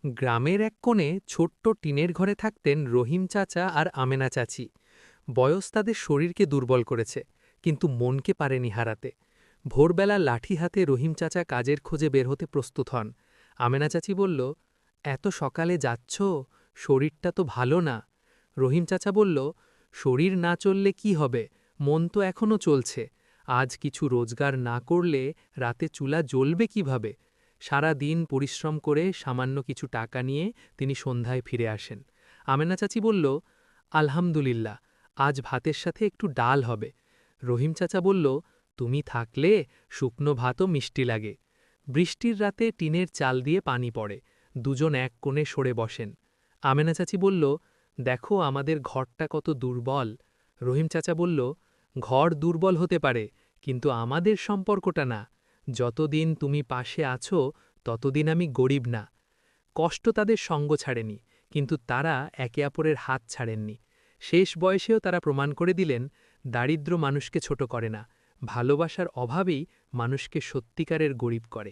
গ্রামের এক কোণে ছোট্ট টিনের ঘরে থাকতেন রহিম চাচা আর আমেনা চাচি। বয়স তাদের শরীরকে দুর্বল করেছে, কিন্তু মনকে পারেনি হারাতে। ভোরবেলা লাঠি হাতে রহিম চাচা কাজের খোঁজে বের হতে প্রস্তুত হন। আমেনা চাচি বলল, এত সকালে যাচ্ছ, শরীরটা তো ভালো না। রহিম চাচা বলল, শরীর না চললে কি হবে, মন তো এখনও চলছে। আজ কিছু রোজগার না করলে রাতে চুলা জ্বলবে কিভাবে। সারা দিন পরিশ্রম করে সামান্য কিছু টাকা নিয়ে তিনি সন্ধ্যায় ফিরে আসেন। আমেনা চাচি বলল, আলহামদুলিল্লাহ, আজ ভাতের সাথে একটু ডাল হবে। রহিম চাচা বলল, তুমি থাকলে শুকনো ভাতও মিষ্টি লাগে। বৃষ্টির রাতে টিনের চাল দিয়ে পানি পড়ে, দুজন এক কোণে সরে বসেন। আমেনা চাচি বলল, দেখো আমাদের ঘরটা কত দুর্বল। রহিম চাচা বলল, ঘর দুর্বল হতে পারে, কিন্তু আমাদের সম্পর্কটা না। যতদিন তুমি পাশে আছো ততদিন আমি গরিব না। কষ্ট তাদের সঙ্গ ছাড়েনি, কিন্তু তারা একে অপরের হাত ছাড়েননি। শেষ বয়সেও তারা প্রমাণ করে দিলেন, দারিদ্র্য মানুষকে ছোট করে না, ভালোবাসার অভাবেই মানুষকে সত্যিকারের গরিব করে।